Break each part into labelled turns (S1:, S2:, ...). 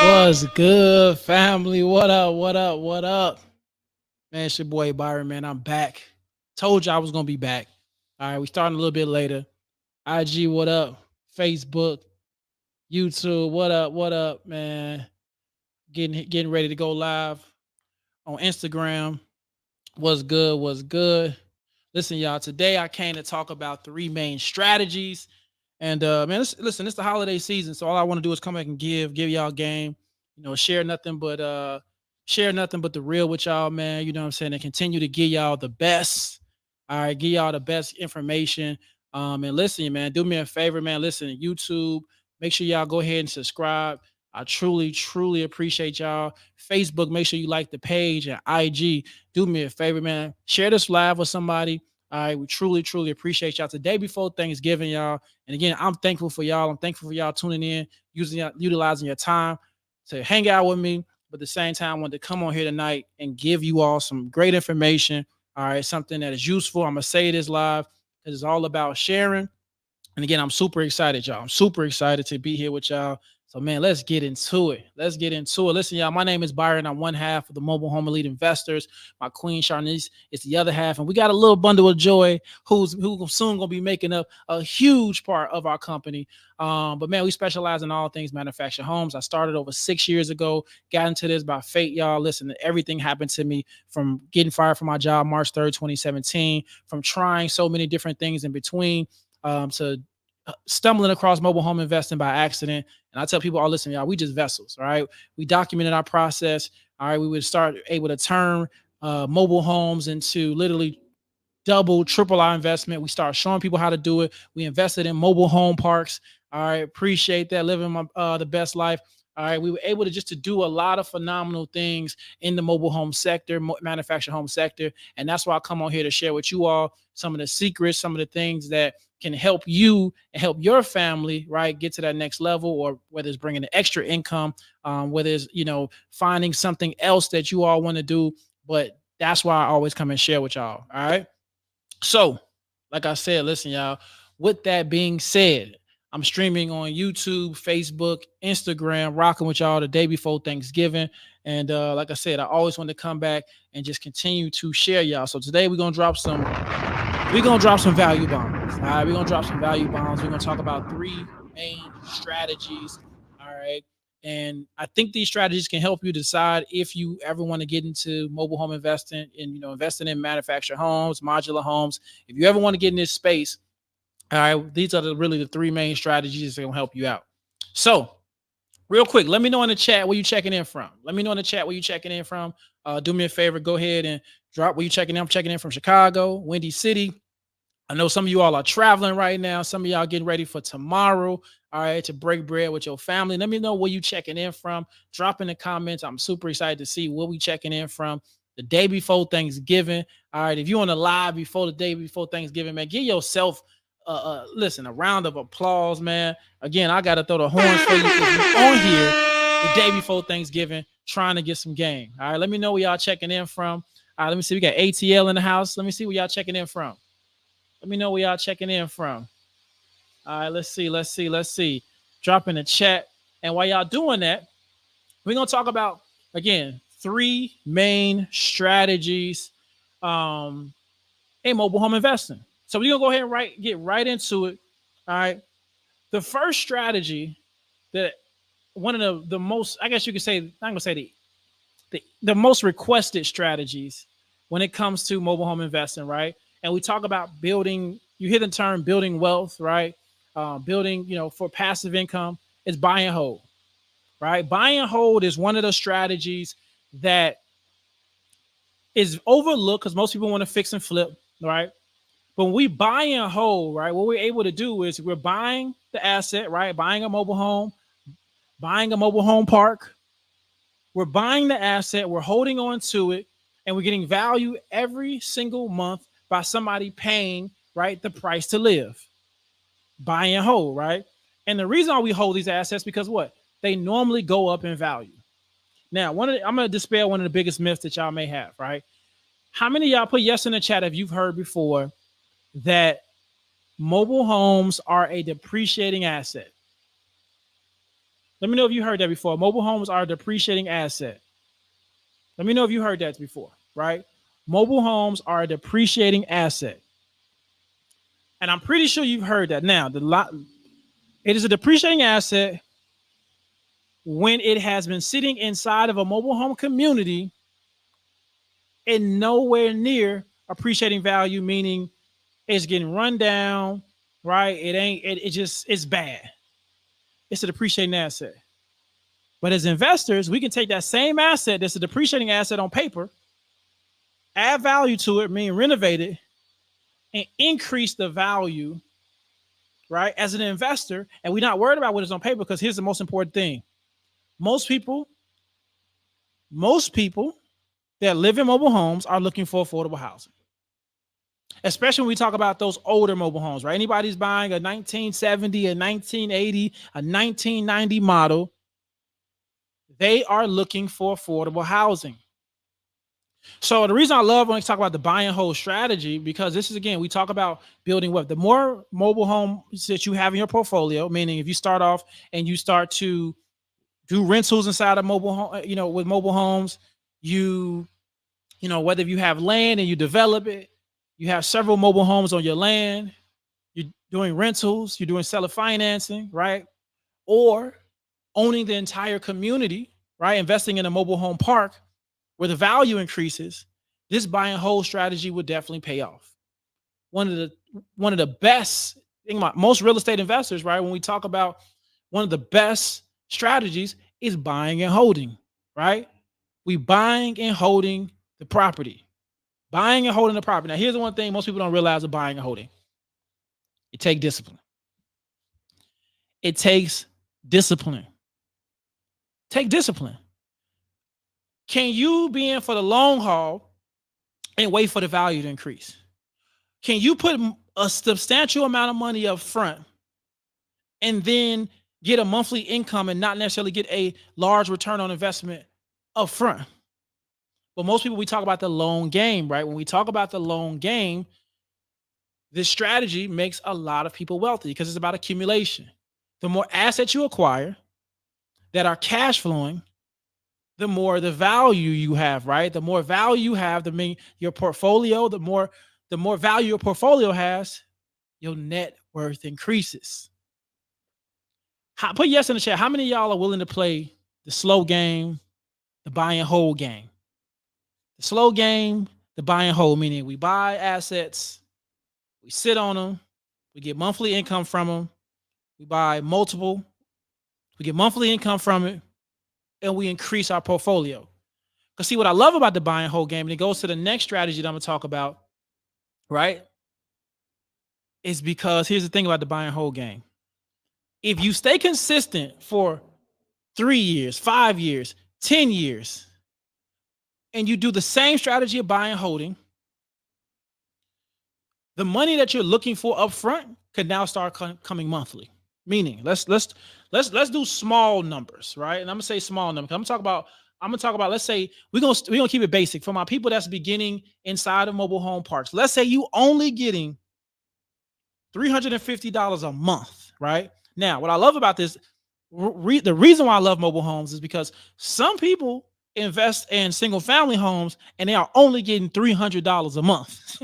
S1: What's good, family? What up? What up? What up? Man, it's your boy Byron, man. I'm back. Told you I was gonna be back. All right, we starting a little bit later. IG, what up? Facebook, YouTube, what up? What up, man? Getting ready to go live on Instagram. What's good? What's good? Listen, y'all. Today I came to talk about three main strategies. And man, listen, it's the holiday season, so all I want to do is come back and give y'all game. Share nothing but the real with y'all, man. You know what I'm saying? And continue to give y'all the best. All right, give y'all the best information. And listen, man, do me a favor, man. Listen, YouTube, make sure y'all go ahead and subscribe. I truly, truly appreciate y'all. Facebook, make sure you like the page, and IG, do me a favor, man. Share this live with somebody. All right, we truly, truly appreciate y'all. Today before Thanksgiving, y'all. And again, I'm thankful for y'all. I'm thankful for y'all tuning in, utilizing your time to hang out with me. But at the same time, I wanted to come on here tonight and give you all some great information. All right, something that is useful. I'm gonna say this live because it's all about sharing. And again, I'm super excited, y'all. I'm super excited to be here with y'all. So, man, let's get into it. Let's get into it. Listen, y'all, my name is Byron. I'm one half of the Mobile Home Elite Investors. My queen, Charnice, is the other half. And we got a little bundle of joy who soon going to be making up a huge part of our company. But, man, we specialize in all things manufactured homes. I started over 6 years ago, got into this by fate, y'all. Listen, everything happened to me from getting fired from my job March 3rd, 2017, from trying so many different things in between to stumbling across mobile home investing by accident. And I tell people, oh, listen, y'all, we just vessels, all right? We documented our process. All right, we would start able to turn mobile homes into literally double, triple our investment. We start showing people how to do it. We invested in mobile home parks. All right, appreciate that. Living the best life. All right, we were able to just to do a lot of phenomenal things in the mobile home sector, manufactured home sector, and that's why I come on here to share with you all some of the secrets, some of the things that can help you and help your family, right, get to that next level, or whether it's bringing an extra income, whether it's finding something else that you all want to do. But that's why I always come and share with y'all. All right. So, like I said, listen, y'all, with that being said, I'm streaming on YouTube, Facebook, Instagram, rocking with y'all the day before Thanksgiving. And like I said, I always want to come back and just continue to share y'all. So today we're gonna drop some value bombs. All right, we're gonna drop some value bombs. We're gonna talk about three main strategies. All right. And I think these strategies can help you decide if you ever want to get into mobile home investing and investing in manufactured homes, modular homes. If you ever want to get in this space, all right, these are really the three main strategies that will help you out. So, real quick, let me know in the chat where you checking in from. Let me know in the chat where you checking in from. Do me a favor, go ahead and drop where you checking in. I'm checking in from Chicago, Windy City. I know some of you all are traveling right now. Some of y'all getting ready for tomorrow, all right, to break bread with your family. Let me know where you checking in from. Drop in the comments. I'm super excited to see where we checking in from the day before Thanksgiving. All right, if you on the live before the day before Thanksgiving, man, give yourself listen, a round of applause, man. Again, I got to throw the horns for you because you're on here the day before Thanksgiving trying to get some game. All right, let me know where y'all checking in from. All right, let me see. We got ATL in the house. Let me see where y'all checking in from. Let me know where y'all checking in from. All right, let's see. Drop in the chat. And while y'all doing that, we're going to talk about, again, three main strategies in mobile home investing. So we're going to go ahead and get right into it. All right. The first strategy that one of the most, I guess you could say, I'm going to say the most requested strategies when it comes to mobile home investing, right? And we talk about building, you hear the term building wealth, right? Building, for passive income is buy and hold, right? Buy and hold is one of the strategies that is overlooked because most people want to fix and flip, right? But when we buy and hold, right, what we're able to do is we're buying the asset, right? Buying a mobile home, buying a mobile home park. We're buying the asset, we're holding on to it, and we're getting value every single month by somebody paying, right, the price to live. Buy and hold, right? And the reason why we hold these assets because what? They normally go up in value. Now, I'm going to dispel one of the biggest myths that y'all may have, right? How many of y'all put yes in the chat if you've heard before that mobile homes are a depreciating asset? Let me know if you heard that before. Mobile homes are a depreciating asset. Let me know if you heard that before, right? Mobile homes are a depreciating asset. And I'm pretty sure you've heard that. Now, it is a depreciating asset when it has been sitting inside of a mobile home community and nowhere near appreciating value, meaning it's getting run down, right? It just, it's bad. It's a depreciating asset. But as investors, we can take that same asset that's a depreciating asset on paper, add value to it, meaning renovate it, and increase the value, right? As an investor, and we're not worried about what is on paper, because here's the most important thing. Most people, most people that live in mobile homes are looking for affordable housing. Especially when we talk about those older mobile homes, right? Anybody's buying a 1970, a 1980, a 1990 model, they are looking for affordable housing. So the reason I love when we talk about the buy and hold strategy, because this is, again, we talk about building what? The more mobile homes that you have in your portfolio, meaning if you start off and you start to do rentals inside of mobile home, with mobile homes, whether you have land and you develop it, you have several mobile homes on your land, you're doing rentals, you're doing seller financing, right? Or owning the entire community, right? Investing in a mobile home park where the value increases, this buy and hold strategy would definitely pay off. One of the best, think about most real estate investors, right? When we talk about one of the best strategies is buying and holding, right? We buying and holding the property. Buying and holding the property. Now, here's the one thing most people don't realize of buying and holding. It takes discipline. It takes discipline. Take discipline. Can you be in for the long haul and wait for the value to increase? Can you put a substantial amount of money up front and then get a monthly income and not necessarily get a large return on investment up front? But most people, we talk about the long game, right? When we talk about the long game, this strategy makes a lot of people wealthy because it's about accumulation. The more assets you acquire that are cash flowing, the more the value you have, right? The more value you have, your portfolio, the more value your portfolio has, your net worth increases. Put yes in the chat. How many of y'all are willing to play the slow game, the buy and hold game? The slow game, the buy and hold, meaning we buy assets, we sit on them, we get monthly income from them, we buy multiple, we get monthly income from it, and we increase our portfolio. Because see, what I love about the buy and hold game, and it goes to the next strategy that I'm going to talk about, right? Is because here's the thing about the buy and hold game. If you stay consistent for 3 years, 5 years, 10 years, and you do the same strategy of buying and holding, the money that you're looking for up front could now start coming monthly. Meaning, let's do small numbers, right? And I'm gonna say small numbers. I'm gonna talk about. Let's say we're gonna keep it basic for my people that's beginning inside of mobile home parks. Let's say you only getting $350 a month, right? Now, what I love about this, the reason why I love mobile homes is because some people invest in single family homes and they are only getting $300 a month.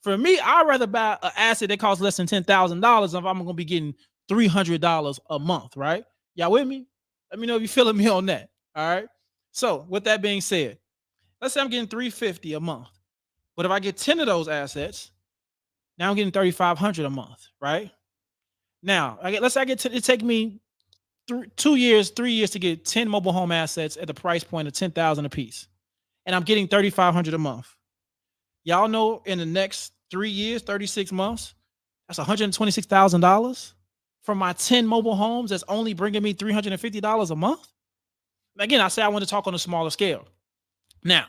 S1: For me, I'd rather buy an asset that costs less than $10,000 if I'm going to be getting $300 a month, right? Y'all with me? Let me know if you're feeling me on that. All right. So with that being said, let's say I'm getting $350 a month, but if I get 10 of those assets, now I'm getting $3,500 a month, right? Now, it take me 3 years to get 10 mobile home assets at the price point of $10,000 a piece, and I'm getting $3,500 a month. Y'all know in the next 3 years, 36 months, that's $126,000 from my 10 mobile homes. That's only bringing me $350 a month. Again, I say I want to talk on a smaller scale. Now,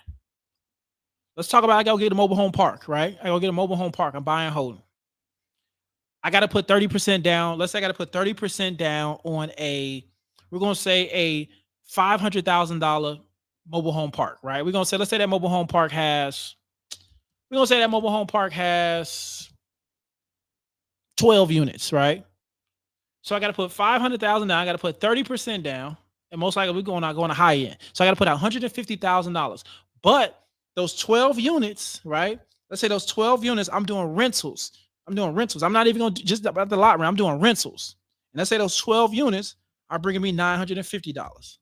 S1: let's talk about I go get a mobile home park, right? I go get a mobile home park. I'm buying and holding. I got to put 30% down. Let's say I got to put 30% down on we're going to say a $500,000 mobile home park, right? Let's say that mobile home park has 12 units, right? So I got to put 500,000 down. I got to put 30% down, and most likely we're going to high end. So I got to put out $150,000. But those 12 units, right? Let's say those 12 units, I'm doing rentals. I'm not even going to just about the lot rent. I'm doing rentals. And let's say those 12 units are bringing me $950.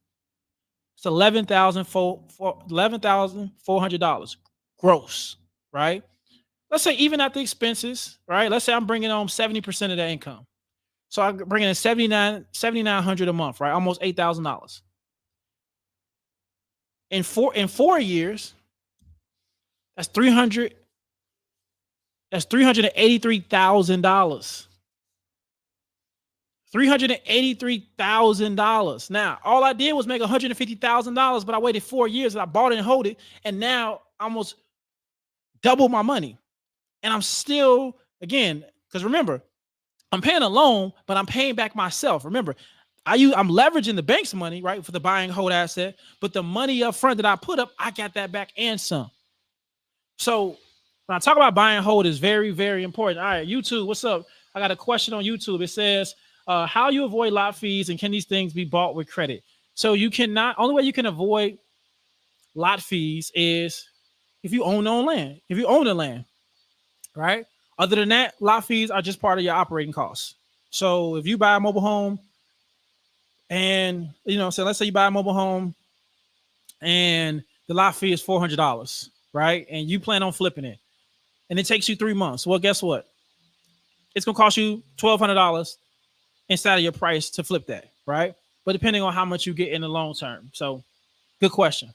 S1: It's $11,400 gross, right? Let's say even at the expenses, right? Let's say I'm bringing home 70% of that income. So I'm bringing in 7,900 a month, right? Almost $8,000. In 4 years, that's 300. That's $383,000. $383,000. Now, all I did was make $150,000, but I waited 4 years and I bought it and hold it, and now almost double my money. And I'm still, again, because remember, I'm paying a loan, but I'm paying back myself. Remember, I'm leveraging the bank's money, right, for the buy and hold asset, but the money up front that I put up, I got that back and some. So when I talk about buy and hold is very, very important. All right, YouTube, what's up? I got a question on YouTube. It says, how you avoid lot fees and can these things be bought with credit? So you cannot, only way you can avoid lot fees is if you own land. If you own the land, right? Other than that, lot fees are just part of your operating costs. So if you buy a mobile home and, so let's say you buy a mobile home and the lot fee is $400, right? And you plan on flipping it and it takes you 3 months. Well, guess what? It's going to cost you $1,200 inside of your price to flip that, right? But depending on how much you get in the long term. So good question.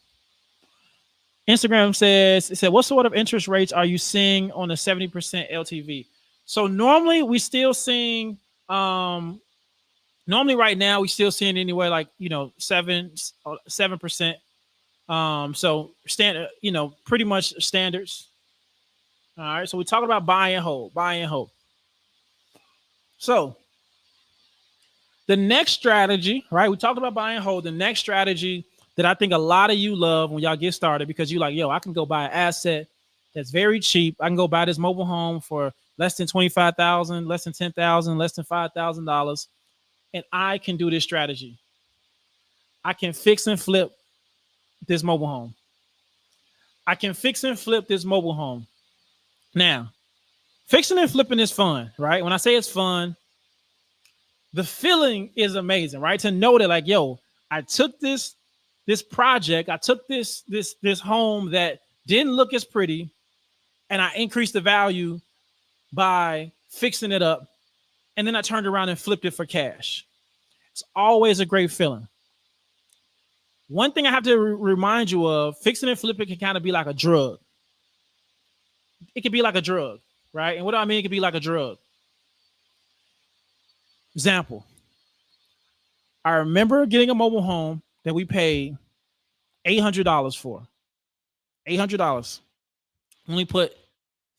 S1: Instagram said, what sort of interest rates are you seeing on a 70% LTV? So normally we still seeing, normally right now we still seeing anywhere like, 7%. So standard, pretty much standards. All right. So we're talking about buy and hold. So the next strategy, right? We talked about buy and hold. The next strategy that I think a lot of you love when y'all get started, because you're like, yo, I can go buy an asset that's very cheap. I can go buy this mobile home for less than $25,000, less than $10,000, less than $5,000, and I can do this strategy. I can fix and flip this mobile home. Now, fixing and flipping is fun, right? When I say it's fun, the feeling is amazing, right? To know that, like, yo, I took this project, I took this home that didn't look as pretty, and I increased the value by fixing it up, and then I turned around and flipped it for cash. It's always a great feeling. One thing I have to remind you of, fixing and flipping can kind of be like a drug. It can be like a drug, right? And what do I mean? It can be like a drug. Example. I remember getting a mobile home that we paid $800 for. $800. Only put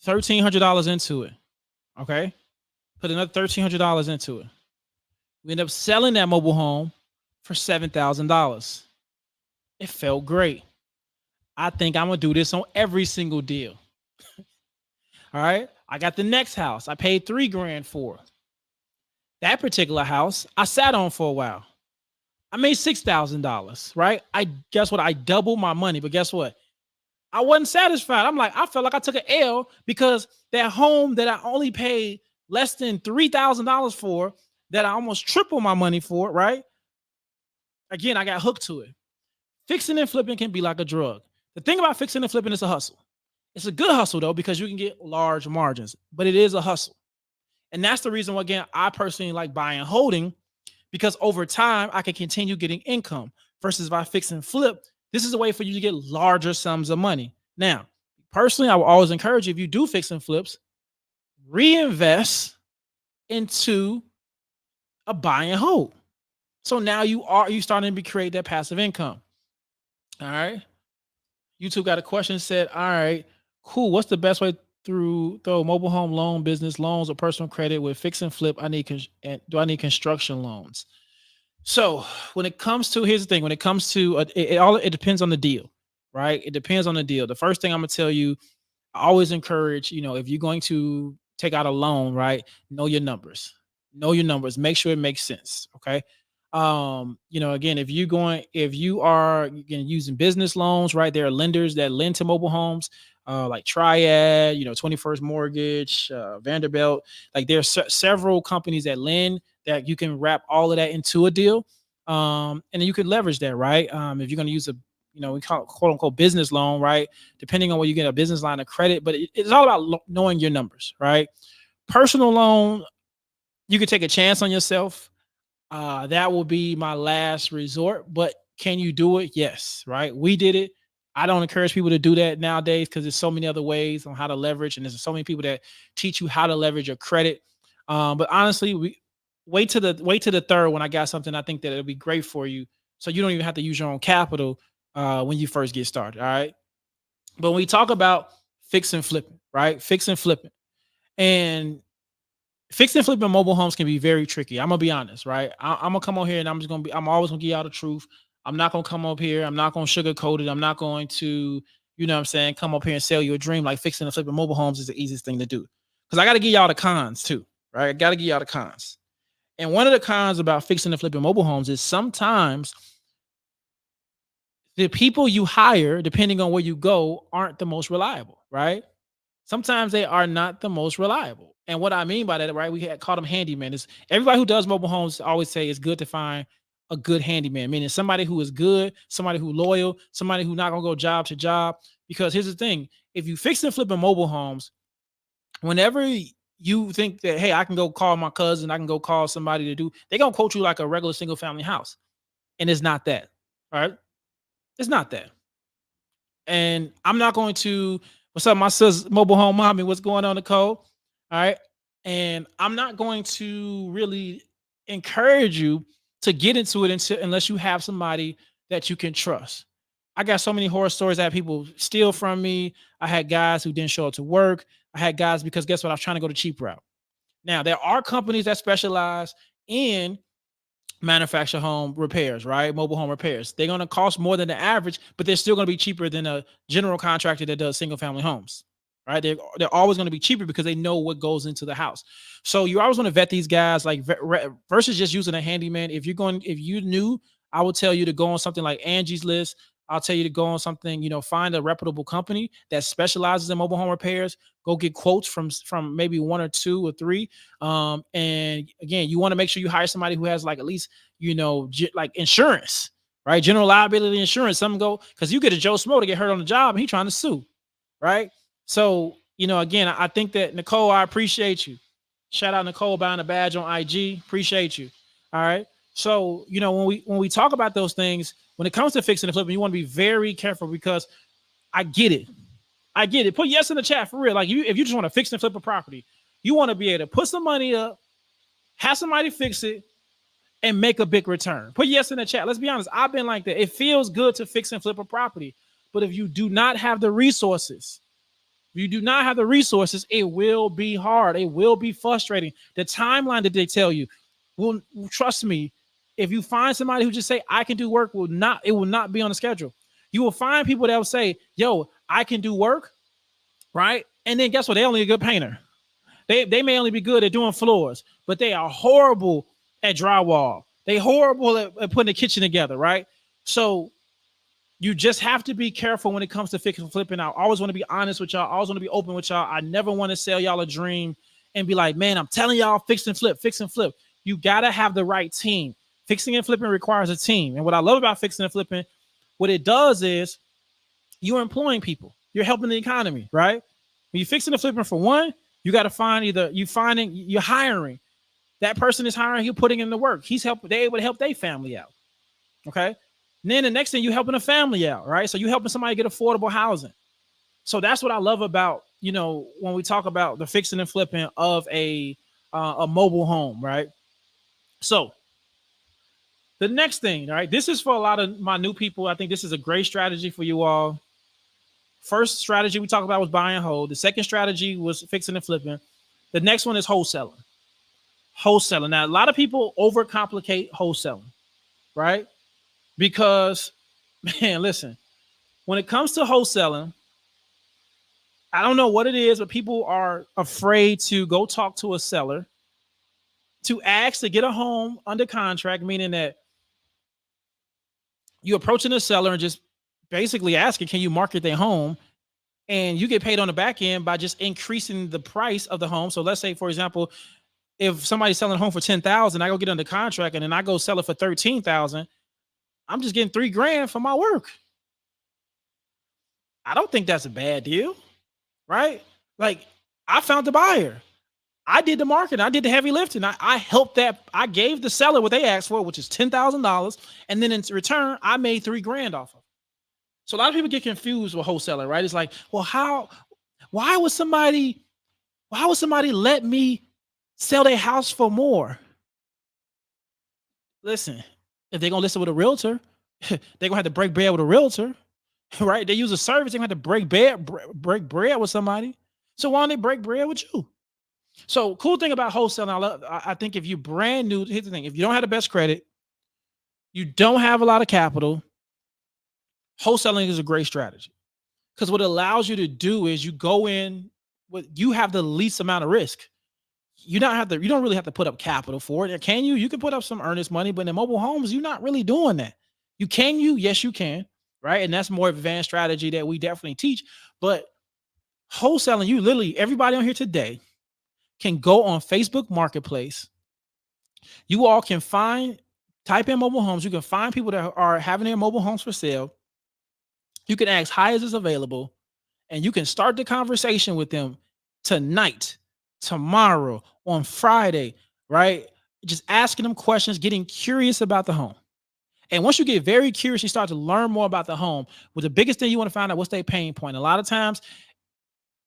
S1: $1,300 into it. Okay. Put another $1,300 into it. We ended up selling that mobile home for $7,000. It felt great. I think I'm going to do this on every single deal. All right. I got the next house. I paid $3,000 for. That particular house, I sat on for a while. I made $6,000, right? Guess what? I doubled my money, but guess what? I wasn't satisfied. I'm like, I felt like I took an L because that home that I only paid less than $3,000 for, that I almost tripled my money for, right? Again, I got hooked to it. Fixing and flipping can be like a drug. The thing about fixing and flipping is a hustle. It's a good hustle though, because you can get large margins, but it is a hustle. And that's the reason why, again, I personally like buying and holding, because over time I can continue getting income versus if I fix and flip. This is a way for you to get larger sums of money. Now, personally, I will always encourage you, if you do fix and flips, reinvest into a buy and hold. So now you starting to create that passive income. All right. YouTube got a question, said, all right, cool. What's the best way through mobile home loan, business loans, or personal credit with fix and flip? Do I need construction loans? So when it comes to, here's the thing, when it comes to, it depends on the deal, right? It depends on the deal. The first thing I'm going to tell you, I always encourage, if you're going to take out a loan, right, know your numbers. Know your numbers. Make sure it makes sense. Okay. Again, if you are again using business loans, right? There are lenders that lend to mobile homes, like Triad, 21st Mortgage, Vanderbilt. Like there are several companies that lend that you can wrap all of that into a deal. And then you can leverage that, right? If you're going to use we call it quote unquote business loan, right? Depending on where you get a business line of credit, but it's all about knowing your numbers, right? Personal loan, you could take a chance on yourself. That will be my last resort. But can you do it? Yes, right. We did it. I don't encourage people to do that nowadays because there's so many other ways on how to leverage, and there's so many people that teach you how to leverage your credit. But honestly, we wait to the third when I got something I think that it'll be great for you, so you don't even have to use your own capital when you first get started. All right. But when we talk about fix and flipping, right? Fix and flipping, and fixing and flipping mobile homes can be very tricky. I'm gonna be honest, right? I'm gonna come on here and I'm always gonna give y'all the truth. I'm not gonna come up here. I'm not gonna sugarcoat it. I'm not going to, what I'm saying, come up here and sell you a dream. Like fixing and flipping mobile homes is the easiest thing to do. Because I gotta give y'all the cons too, right? I gotta give y'all the cons. And one of the cons about fixing and flipping mobile homes is sometimes the people you hire, depending on where you go, aren't the most reliable, right? Sometimes they are not the most reliable. And what I mean by that, right? We had called them handyman. Is everybody who does mobile homes always say it's good to find a good handyman, meaning somebody who is good, somebody who loyal, somebody who not gonna go job to job. Because here's the thing: if you fix and flip in mobile homes, whenever you think that, hey, I can go call my cousin, I can go call somebody to do, they're gonna quote you like a regular single family house, and it's not that. All right, it's not that. And I'm not going to, what's up, my sis, mobile home mommy? What's going on, Nicole? All right. And I'm not going to really encourage you to get into it unless you have somebody that you can trust. I got so many horror stories. I had people steal from me. I had guys who didn't show up to work. I had guys because guess what? I was trying to go the cheap route. Now, there are companies that specialize in manufacture home repairs, right? Mobile home repairs. They're going to cost more than the average, but they're still going to be cheaper than a general contractor that does single family homes, right? They're always going to be cheaper because they know what goes into the house. So you always want to vet these guys, like versus just using a handyman. If you knew, I would tell you to go on something like Angie's List. I'll tell you to go on something, find a reputable company that specializes in mobile home repairs. Go get quotes from maybe one or two or three. And again, you want to make sure you hire somebody who has like at least, like insurance, right? General liability insurance. Some go because you get a Joe Smo to get hurt on the job and he trying to sue, right? So, again, I think that Nicole, I appreciate you. Shout out Nicole buying a badge on IG. Appreciate you. All right. So, when we talk about those things, when it comes to fixing and flipping, you want to be very careful because I get it. I get it. Put yes in the chat for real. Like if you just want to fix and flip a property, you want to be able to put some money up, have somebody fix it, and make a big return. Put yes in the chat. Let's be honest. I've been like that. It feels good to fix and flip a property. But if you do not have the resources, it will be hard. It will be frustrating. The timeline that they tell you will, trust me, if you find somebody who just say, I can do work, it will not be on the schedule. You will find people that will say, yo, I can do work, right? And then guess what? They're only a good painter. They may only be good at doing floors, but they are horrible at drywall. They horrible at putting the kitchen together, right? So you just have to be careful when it comes to fixing and flipping. I always want to be honest with y'all. I always want to be open with y'all. I never want to sell y'all a dream and be like, man, I'm telling y'all, fix and flip, fix and flip. You got to have the right team. Fixing and flipping requires a team. And what I love about fixing and flipping, what it does is you're employing people. You're helping the economy, right? When you're fixing and flipping for one, you got to find you're hiring. That person is hiring, you're putting in the work. They're able to help their family out. Okay. And then the next thing, you're helping a family out, right? So you're helping somebody get affordable housing. So that's what I love about, when we talk about the fixing and flipping of a mobile home, right? So the next thing, right? This is for a lot of my new people. I think this is a great strategy for you all. First strategy we talked about was buy and hold. The second strategy was fixing and flipping. The next one is wholesaling. Wholesaling. Now, a lot of people overcomplicate wholesaling, right? Because, man, listen, when it comes to wholesaling, I don't know what it is, but people are afraid to go talk to a seller to ask to get a home under contract, meaning that you approaching the seller and just basically asking, can you market their home? And you get paid on the back end by just increasing the price of the home. So let's say, for example, if somebody's selling a home for 10,000, I go get under contract and then I go sell it for 13,000. I'm just getting 3 grand for my work. I don't think that's a bad deal, right? Like, I found the buyer. I did the marketing. I did the heavy lifting. I helped that. I gave the seller what they asked for, which is $10,000. And then in return, I made 3 grand off of it. So a lot of people get confused with wholesaling, right? It's like, well, why would somebody let me sell their house for more? Listen, if they're gonna listen with a realtor, they're gonna have to break bread with a realtor, right? They use a service, they're gonna have to break bread with somebody. So why don't they break bread with you? So cool thing about wholesaling, I think if you brand new, here's the thing: if you don't have the best credit, you don't have a lot of capital, wholesaling is a great strategy. Because what it allows you to do is you go in with you have the least amount of risk. You don't really have to put up capital for it. Can you? You can put up some earnest money, but in mobile homes, you're not really doing that. Yes, you can, right? And that's more advanced strategy that we definitely teach. But wholesaling, you literally everybody on here today can go on Facebook Marketplace. You all can type in mobile homes. You can find people that are having their mobile homes for sale. You can ask, "Hi, is this available?" And you can start the conversation with them tonight, tomorrow, on Friday, right? Just asking them questions, getting curious about the home. And once you get very curious, you start to learn more about the home. Well, the biggest thing you want to find out, what's their pain point. A lot of times,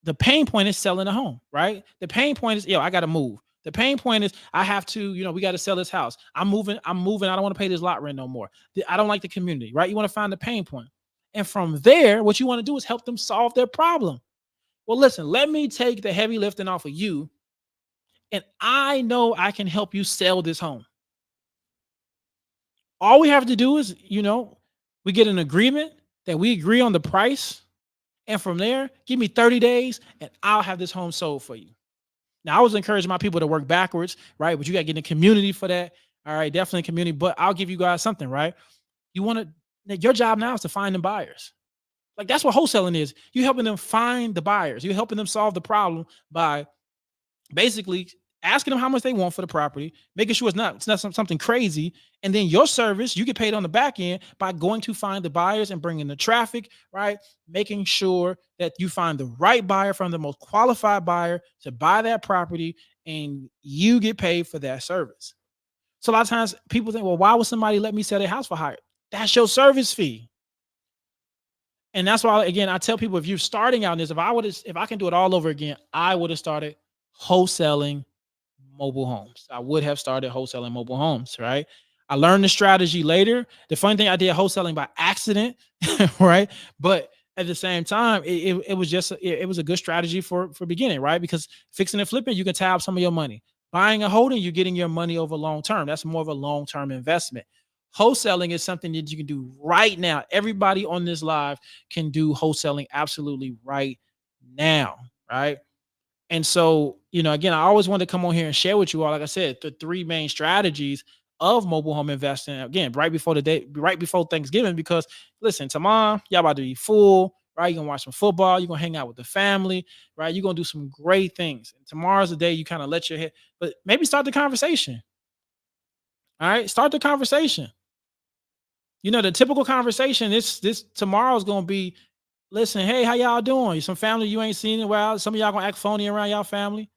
S1: the pain point is selling a home, right? The pain point is, I got to move. The pain point is, I have to, we got to sell this house. I'm moving. I don't want to pay this lot rent no more. I don't like the community, right? You want to find the pain point. And from there, what you want to do is help them solve their problem. Well, listen, let me take the heavy lifting off of you. And I know I can help you sell this home. All we have to do is, we get an agreement that we agree on the price. And from there, give me 30 days and I'll have this home sold for you. Now, I was encouraging my people to work backwards, right? But you got to get in the community for that. All right, definitely community. But I'll give you guys something, right? Your job now is to find the buyers. Like, that's what wholesaling is. You're helping them find the buyers. You're helping them solve the problem by basically asking them how much they want for the property, making sure it's not something crazy. And then your service, you get paid on the back end by going to find the buyers and bringing the traffic, right? Making sure that you find the right buyer from the most qualified buyer to buy that property, and you get paid for that service. So a lot of times people think, well, why would somebody let me sell their house for hire? That's your service fee. And that's why, again, I tell people, if you're starting out in this, if I can do it all over again, I would have started wholesaling mobile homes. I would have started wholesaling mobile homes, right? I learned the strategy later. The funny thing, I did wholesaling by accident, right? But at the same time, it was a good strategy for beginning, right? Because fixing and flipping, you can tie up some of your money. Buying and holding, you're getting your money over long term. That's more of a long term investment. Wholesaling is something that you can do right now. Everybody on this live can do wholesaling absolutely right now, right? And so, again, I always want to come on here and share with you all, like I said, the 3 main strategies of mobile home investing. Again, right before Thanksgiving, because listen, tomorrow, y'all about to be full, right? You're gonna watch some football, you're gonna hang out with the family, right? You're gonna do some great things. And tomorrow's the day you kind of let your head, but maybe start the conversation. All right, start the conversation. The typical conversation, this tomorrow's gonna be, listen, hey, how y'all doing? Some family you ain't seen in a while. Some of y'all gonna act phony around y'all family.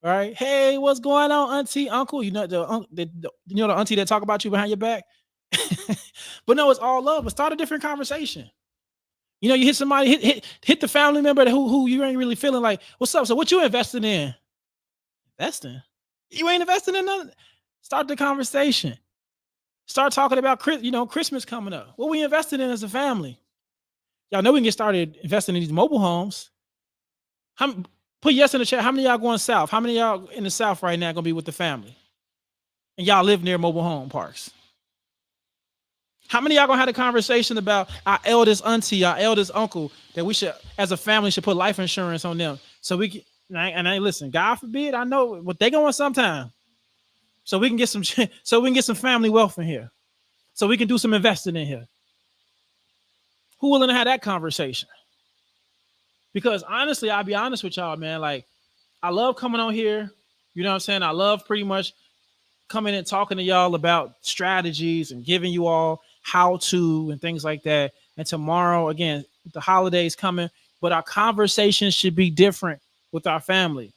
S1: All right. Hey, what's going on, auntie, uncle? The auntie that talk about you behind your back. But no, it's all love. But start a different conversation. You hit somebody, hit the family member who you ain't really feeling like, what's up? So what you investing in? Investing? You ain't investing in nothing. Start the conversation. Start talking about Christmas coming up. What we investing in as a family? Y'all know we can get started investing in these mobile homes. Put yes in the chat. How many of y'all going south? How many of y'all in the south right now gonna be with the family? And y'all live near mobile home parks? How many of y'all gonna have a conversation about our eldest auntie, our eldest uncle, that we should, as a family, should put life insurance on them? So we can, and I listen, God forbid, I know what they going sometime. so we can get some so we can get some family wealth in here, so we can do some investing in here. Who willing to have that conversation? Because honestly, I'll be honest with y'all, man. Like, I love coming on here. You know what I'm saying? I love pretty much coming and talking to y'all about strategies and giving you all how to and things like that. And tomorrow, again, the holidays coming, but our conversations should be different with our family,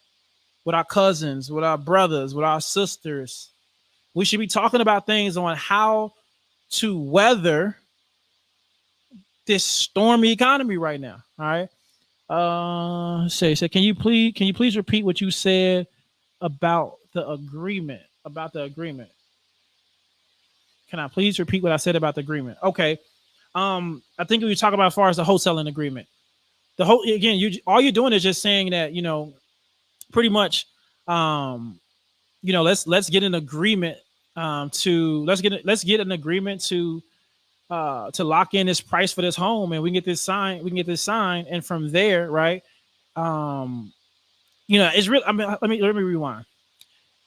S1: with our cousins, with our brothers, with our sisters. We should be talking about things on how to weather this stormy economy right now. All right. Say, can you please repeat what you said about the agreement? About the agreement. Can I please repeat what I said about the agreement? Okay. I think we talk about as far as the wholesaling agreement. The whole again, you all you're doing is just saying that, pretty much, um, let's get an agreement, to let's get an agreement to lock in this price for this home, and we can get this signed, and from there, right? Um, it's real. I mean, let me rewind.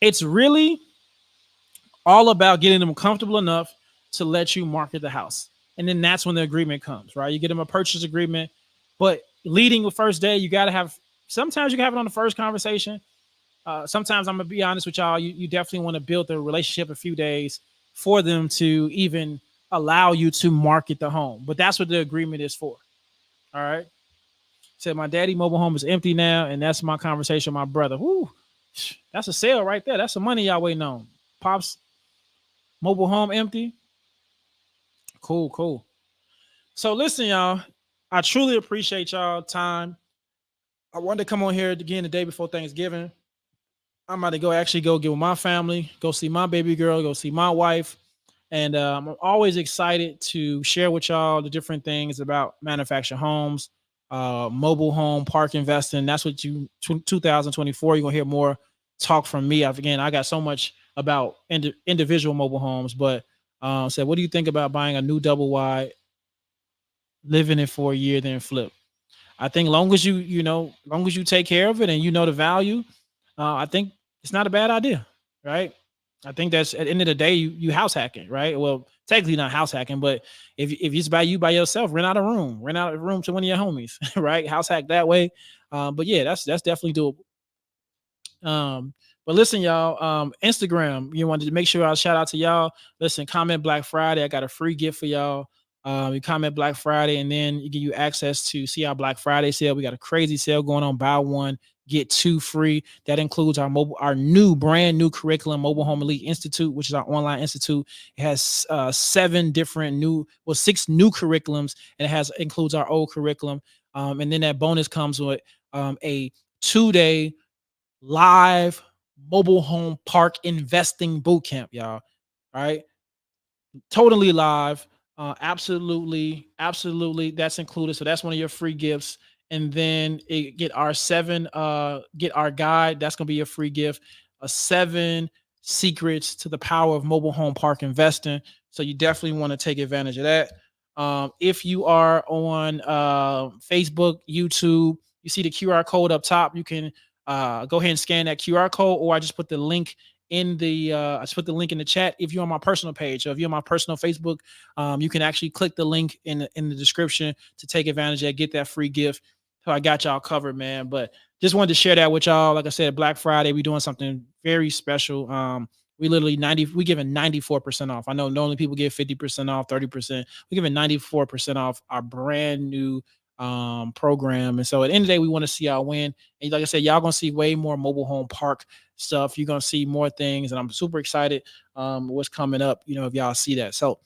S1: It's really all about getting them comfortable enough to let you market the house. And then that's when the agreement comes, right? You get them a purchase agreement, but leading with first day, you got to have, sometimes you can have it on the first conversation. Sometimes I'm going to be honest with y'all, you definitely want to build the relationship a few days for them to even allow you to market the home. But that's what the agreement is for. All right. Said my daddy mobile home is empty now, and that's my conversation with my brother. Whoo, that's a sale right there. That's the money y'all waiting on. Pops mobile home empty. Cool, cool. So listen, y'all. I truly appreciate y'all time. I wanted to come on here again the day before Thanksgiving. I'm about to go get with my family, go see my baby girl, go see my wife. And I'm always excited to share with y'all the different things about manufactured homes, mobile home, park investing. That's what 2024, you're going to hear more talk from me. I got so much about individual mobile homes, but said, what do you think about buying a new double wide, living it for a year, then flip? I think long as you take care of it and you know the value, I think it's not a bad idea, right? I think that's at the end of the day, you house hacking, right? Well, technically not house hacking, but if it's by you by yourself, rent out a room to one of your homies, right? House hack that way. But yeah, that's definitely doable. But listen, y'all, Instagram, you wanted to make sure I shout out to y'all. Listen, comment Black Friday. I got a free gift for y'all. You comment Black Friday, and then you give you access to see our Black Friday sale. We got a crazy sale going on. Buy one, get two free. That includes our new brand new curriculum, Mobile Home Elite Institute, which is our online institute. It has six new curriculums, and includes our old curriculum. And then that bonus comes with a 2-day live mobile home park investing boot camp, y'all. All right. Totally live. Absolutely. That's included. So that's one of your free gifts. And then get our guide. That's gonna be a free gift. A 7 secrets to the power of mobile home park investing. So you definitely want to take advantage of that. If you are on Facebook, YouTube, you see the QR code up top. You can go ahead and scan that QR code, or I just put the link in the chat. If you're on my personal page, or if you're on my personal Facebook, you can actually click the link in the description to take advantage of that, get that free gift. So I got y'all covered, man. But just wanted to share that with y'all. Like I said, Black Friday, we doing something very special. We giving 94% off. I know normally people give 50% off, 30%. We're giving 94% off our brand new program. And so at the end of the day, we want to see y'all win. And like I said, y'all gonna see way more mobile home park stuff. You're gonna see more things, and I'm super excited what's coming up, if y'all see that. So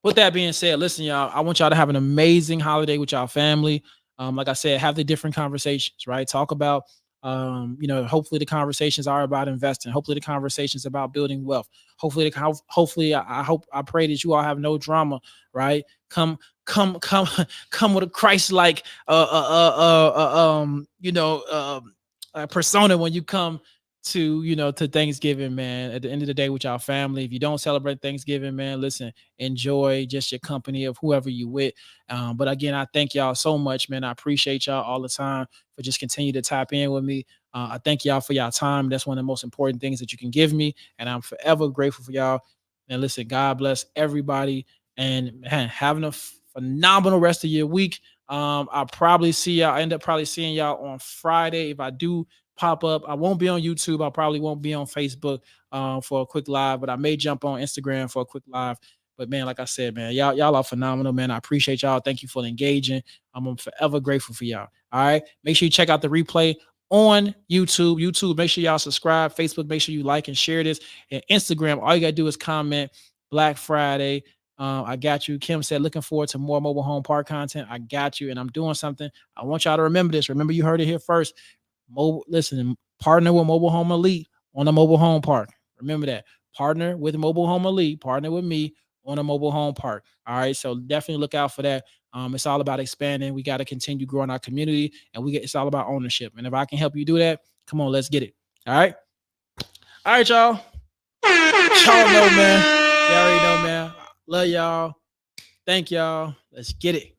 S1: with that being said, listen, y'all, I want y'all to have an amazing holiday with y'all family. Like I said, have the different conversations, right? Talk about, hopefully the conversations are about investing. Hopefully the conversations about building wealth. Hopefully, I pray that you all have no drama, right? Come, come with a Christ-like, persona when you come to Thanksgiving, man. At the end of the day, with y'all family. If you don't celebrate Thanksgiving, man, listen, enjoy just your company of whoever you with. But again, I thank y'all so much, man. I appreciate y'all all the time for just continue to tap in with me. I thank y'all for y'all time. That's one of the most important things that you can give me, and I'm forever grateful for y'all. And listen, God bless everybody, and man, having a phenomenal rest of your week. I'll probably see y'all. I end up probably seeing y'all on Friday. If I do pop up, I won't be on YouTube. I probably won't be on Facebook for a quick live, but I may jump on Instagram for a quick live. But man, like I said, man, y'all are phenomenal, man. I appreciate y'all. Thank you for engaging. I'm forever grateful for y'all. All right. Make sure you check out the replay on YouTube. YouTube, make sure y'all subscribe. Facebook, make sure you like and share this. And Instagram, all you gotta do is comment Black Friday. I got you. Kim said, looking forward to more mobile home park content. I got you. And I'm doing something. I want y'all to remember this. Remember, you heard it here first. Listen, partner with Mobile Home Elite on a mobile home park. Remember that. Partner with Mobile Home Elite. Partner with me on a mobile home park. All right. So definitely look out for that. It's all about expanding. We got to continue growing our community, and it's all about ownership. And if I can help you do that, come on, let's get it. All right. All right, y'all. Y'all know, man. Y'all already know, man. Love y'all. Thank y'all. Let's get it.